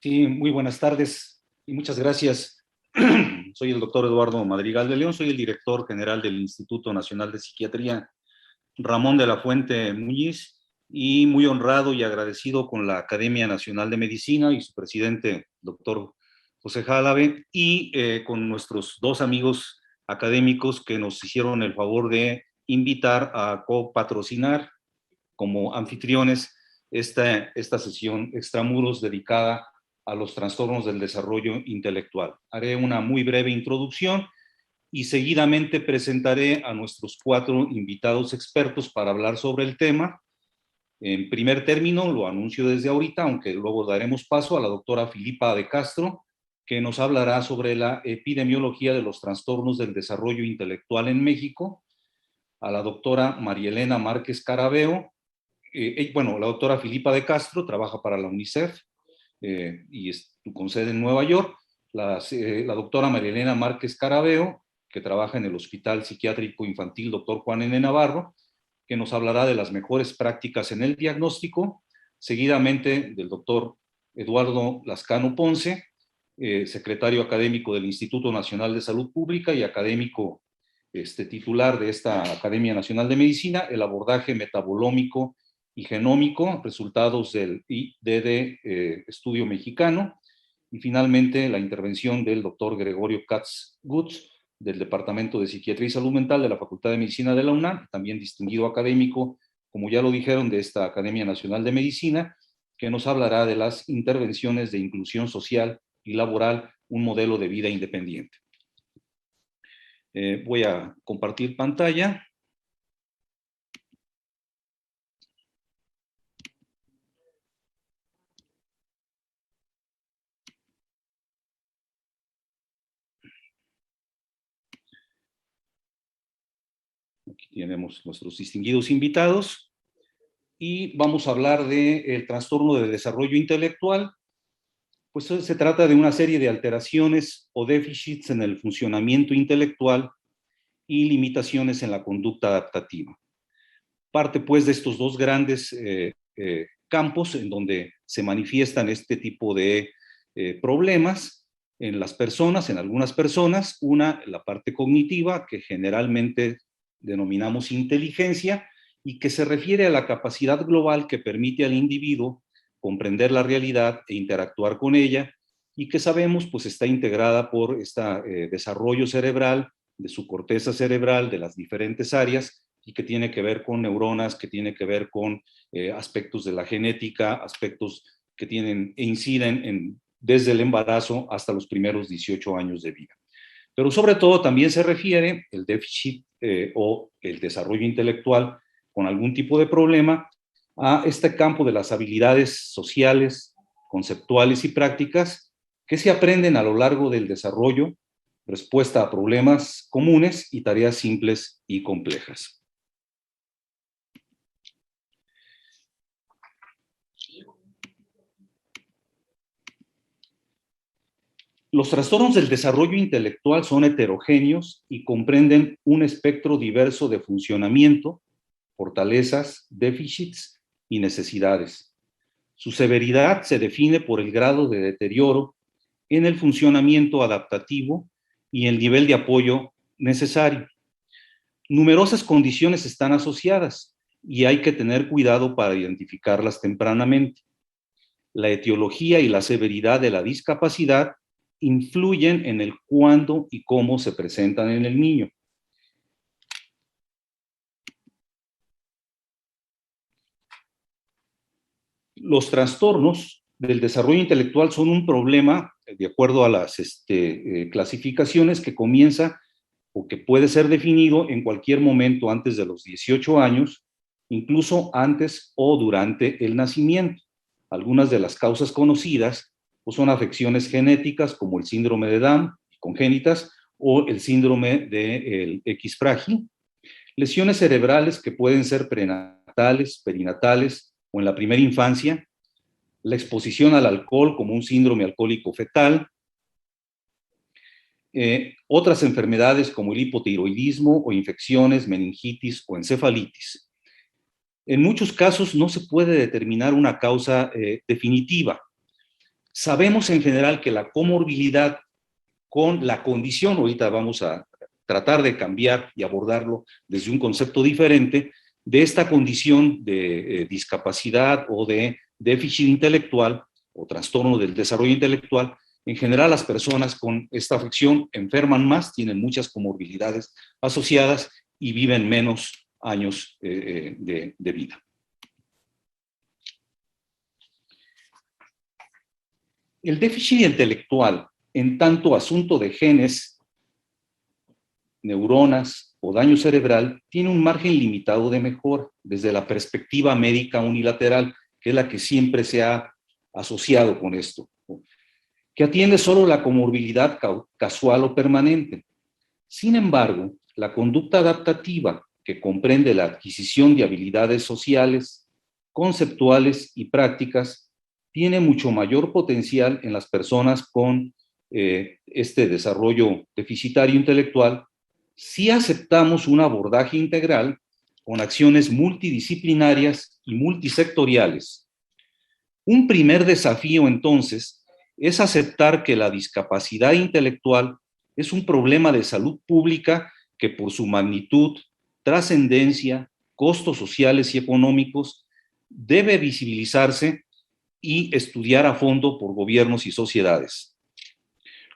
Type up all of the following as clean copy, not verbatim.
Sí, muy buenas tardes y muchas gracias. Soy el doctor Eduardo Madrigal de León, soy el director general del Instituto Nacional de Psiquiatría Ramón de la Fuente Muñiz y muy honrado y agradecido con la Academia Nacional de Medicina y su presidente, doctor José Jálave, y con nuestros dos amigos académicos que nos hicieron el favor de invitar a copatrocinar como anfitriones esta sesión extramuros dedicada a los trastornos del desarrollo intelectual. Haré una muy breve introducción y seguidamente presentaré a nuestros cuatro invitados expertos para hablar sobre el tema. En primer término, lo anuncio desde ahorita, aunque luego daremos paso a la doctora Filipa de Castro, que nos hablará sobre la epidemiología de los trastornos del desarrollo intelectual en México, a la doctora María Elena Márquez Carabeo. La doctora Filipa de Castro trabaja para la UNICEF y con sede en Nueva York. La doctora María Elena Márquez Carabeo, que trabaja en el Hospital Psiquiátrico Infantil Dr. Juan N. Navarro, que nos hablará de las mejores prácticas en el diagnóstico, seguidamente del doctor Eduardo Lascano Ponce, secretario académico del Instituto Nacional de Salud Pública y académico titular de esta Academia Nacional de Medicina, el abordaje metabolómico y genómico, resultados del IDD estudio mexicano, y finalmente la intervención del doctor Gregorio Katz-Gutz, del Departamento de Psiquiatría y Salud Mental de la Facultad de Medicina de la UNAM, también distinguido académico, como ya lo dijeron, de esta Academia Nacional de Medicina, que nos hablará de las intervenciones de inclusión social y laboral, un modelo de vida independiente. Voy a compartir pantalla. Aquí tenemos nuestros distinguidos invitados y vamos a hablar del trastorno de desarrollo intelectual. Pues se trata de una serie de alteraciones o déficits en el funcionamiento intelectual y limitaciones en la conducta adaptativa. Parte pues de estos dos grandes campos en donde se manifiestan este tipo de problemas en las personas, en algunas personas. Una, la parte cognitiva, que generalmente denominamos inteligencia, y que se refiere a la capacidad global que permite al individuo comprender la realidad e interactuar con ella, y que sabemos pues está integrada por este desarrollo cerebral, de su corteza cerebral, de las diferentes áreas, y que tiene que ver con neuronas, que tiene que ver con aspectos de la genética, aspectos que tienen e inciden desde el embarazo hasta los primeros 18 años de vida. Pero sobre todo también se refiere el déficit o el desarrollo intelectual con algún tipo de problema a este campo de las habilidades sociales, conceptuales y prácticas que se aprenden a lo largo del desarrollo, respuesta a problemas comunes y tareas simples y complejas. Los trastornos del desarrollo intelectual son heterogéneos y comprenden un espectro diverso de funcionamiento, fortalezas, déficits y necesidades. Su severidad se define por el grado de deterioro en el funcionamiento adaptativo y el nivel de apoyo necesario. Numerosas condiciones están asociadas y hay que tener cuidado para identificarlas tempranamente. La etiología y la severidad de la discapacidad influyen en el cuándo y cómo se presentan en el niño. Los trastornos del desarrollo intelectual son un problema, de acuerdo a las clasificaciones, que comienza o que puede ser definido en cualquier momento antes de los 18 años, incluso antes o durante el nacimiento. Algunas de las causas conocidas pues, son afecciones genéticas como el síndrome de Down, congénitas, o el síndrome del X frágil, lesiones cerebrales que pueden ser prenatales, perinatales o en la primera infancia, la exposición al alcohol como un síndrome alcohólico fetal, otras enfermedades como el hipotiroidismo o infecciones, meningitis o encefalitis. En muchos casos no se puede determinar una causa definitiva. Sabemos en general que la comorbilidad con la condición, ahorita vamos a tratar de cambiar y abordarlo desde un concepto diferente, de esta condición de discapacidad o de déficit intelectual o trastorno del desarrollo intelectual. En general, las personas con esta afección enferman más, tienen muchas comorbilidades asociadas y viven menos años de vida. El déficit intelectual, en tanto asunto de genes, neuronas o daño cerebral, tiene un margen limitado de mejora desde la perspectiva médica unilateral, que es la que siempre se ha asociado con esto, que atiende solo la comorbilidad casual o permanente. Sin embargo, la conducta adaptativa, que comprende la adquisición de habilidades sociales, conceptuales y prácticas, tiene mucho mayor potencial en las personas con este desarrollo deficitario intelectual si aceptamos un abordaje integral con acciones multidisciplinarias y multisectoriales. Un primer desafío, entonces, es aceptar que la discapacidad intelectual es un problema de salud pública que por su magnitud, trascendencia, costos sociales y económicos, debe visibilizarse y estudiar a fondo por gobiernos y sociedades.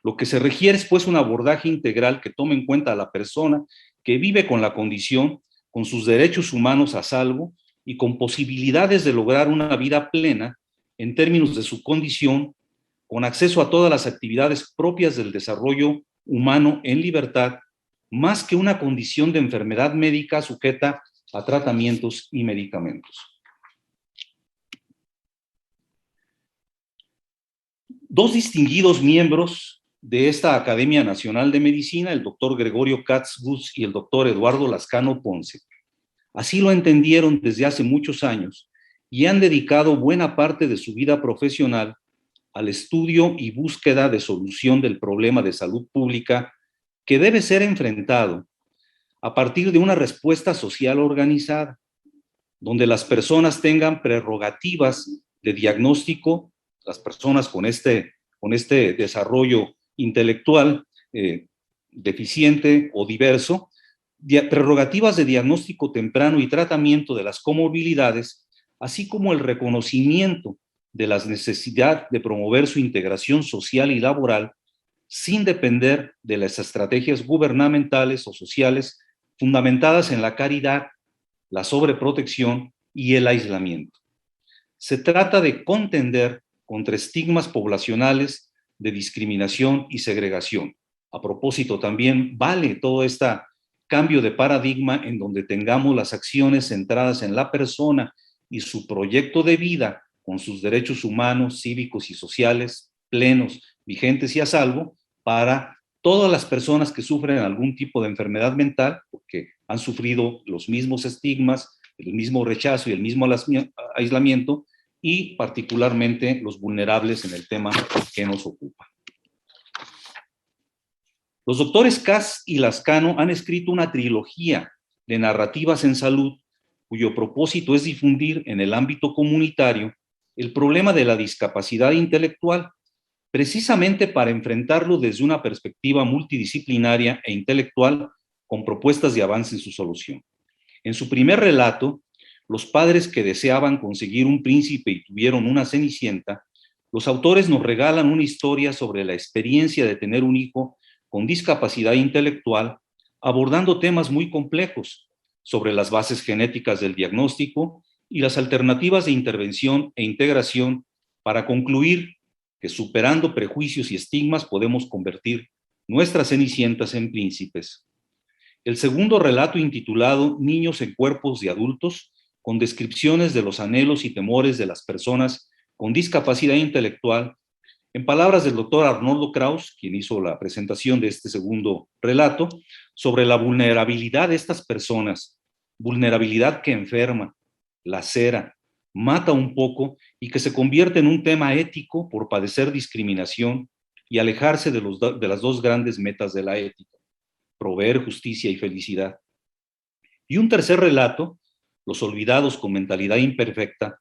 Lo que se requiere es, pues, un abordaje integral que tome en cuenta a la persona que vive con la condición, con sus derechos humanos a salvo y con posibilidades de lograr una vida plena en términos de su condición, con acceso a todas las actividades propias del desarrollo humano en libertad, más que una condición de enfermedad médica sujeta a tratamientos y medicamentos. Dos distinguidos miembros de esta Academia Nacional de Medicina, el doctor Gregorio Katz-Gus y el doctor Eduardo Lascano Ponce, así lo entendieron desde hace muchos años y han dedicado buena parte de su vida profesional al estudio y búsqueda de solución del problema de salud pública que debe ser enfrentado a partir de una respuesta social organizada, donde las personas tengan prerrogativas de diagnóstico, las personas con este desarrollo intelectual deficiente o diverso, prerrogativas de diagnóstico temprano y tratamiento de las comorbilidades, así como el reconocimiento de la necesidad de promover su integración social y laboral sin depender de las estrategias gubernamentales o sociales fundamentadas en la caridad, la sobreprotección y el aislamiento. Se trata de contender contra estigmas poblacionales de discriminación y segregación. A propósito, también vale todo este cambio de paradigma en donde tengamos las acciones centradas en la persona y su proyecto de vida con sus derechos humanos, cívicos y sociales plenos, vigentes y a salvo para todas las personas que sufren algún tipo de enfermedad mental, porque han sufrido los mismos estigmas, el mismo rechazo y el mismo aislamiento, y particularmente los vulnerables en el tema que nos ocupa. Los doctores Katz y Lascano han escrito una trilogía de narrativas en salud cuyo propósito es difundir en el ámbito comunitario el problema de la discapacidad intelectual, precisamente para enfrentarlo desde una perspectiva multidisciplinaria e intelectual con propuestas de avance en su solución. En su primer relato, Los padres que deseaban conseguir un príncipe y tuvieron una cenicienta, los autores nos regalan una historia sobre la experiencia de tener un hijo con discapacidad intelectual, abordando temas muy complejos sobre las bases genéticas del diagnóstico y las alternativas de intervención e integración para concluir que superando prejuicios y estigmas podemos convertir nuestras cenicientas en príncipes. El segundo relato, intitulado Niños en cuerpos de adultos, con descripciones de los anhelos y temores de las personas con discapacidad intelectual, en palabras del doctor Arnoldo Kraus, quien hizo la presentación de este segundo relato, sobre la vulnerabilidad de estas personas, vulnerabilidad que enferma, lacera, mata un poco y que se convierte en un tema ético por padecer discriminación y alejarse de las dos grandes metas de la ética, proveer justicia y felicidad. Y un tercer relato, Los olvidados con mentalidad imperfecta,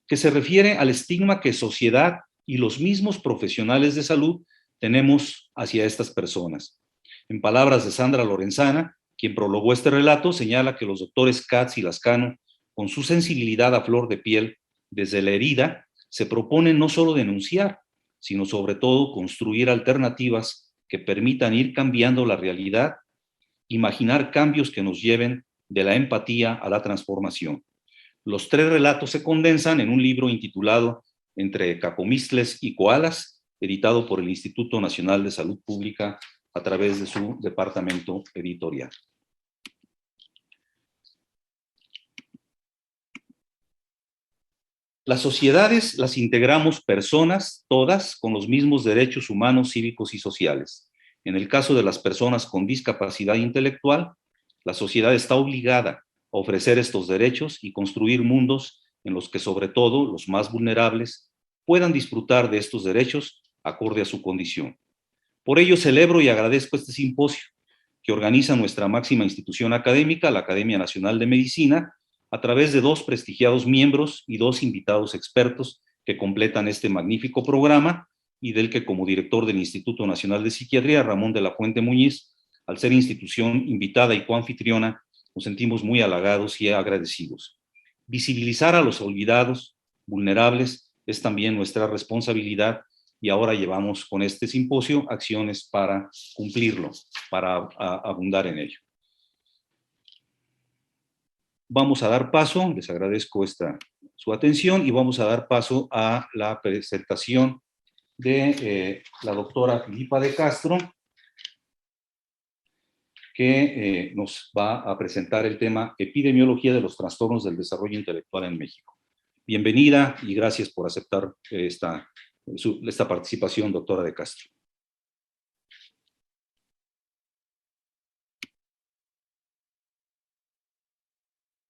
que se refiere al estigma que sociedad y los mismos profesionales de salud tenemos hacia estas personas. En palabras de Sandra Lorenzana, quien prologó este relato, señala que los doctores Katz y Lascano, con su sensibilidad a flor de piel desde la herida, se proponen no solo denunciar, sino sobre todo construir alternativas que permitan ir cambiando la realidad, imaginar cambios que nos lleven de la empatía a la transformación. Los 3 relatos se condensan en un libro intitulado Entre cacomixtles y koalas, editado por el Instituto Nacional de Salud Pública a través de su departamento editorial. Las sociedades las integramos personas, todas, con los mismos derechos humanos, cívicos y sociales. En el caso de las personas con discapacidad intelectual, la sociedad está obligada a ofrecer estos derechos y construir mundos en los que, sobre todo, los más vulnerables puedan disfrutar de estos derechos acorde a su condición. Por ello, celebro y agradezco este simposio que organiza nuestra máxima institución académica, la Academia Nacional de Medicina, a través de 2 prestigiados miembros y 2 invitados expertos que completan este magnífico programa y del que, como director del Instituto Nacional de Psiquiatría, Ramón de la Fuente Muñiz, al ser institución invitada y coanfitriona, nos sentimos muy halagados y agradecidos. Visibilizar a los olvidados, vulnerables, es también nuestra responsabilidad y ahora llevamos con este simposio acciones para cumplirlo, para abundar en ello. Vamos a dar paso, les agradezco su atención y vamos a dar paso a la presentación de la doctora Filipa de Castro, que nos va a presentar el tema Epidemiología de los trastornos del desarrollo intelectual en México. Bienvenida y gracias por aceptar esta participación, doctora de Castro.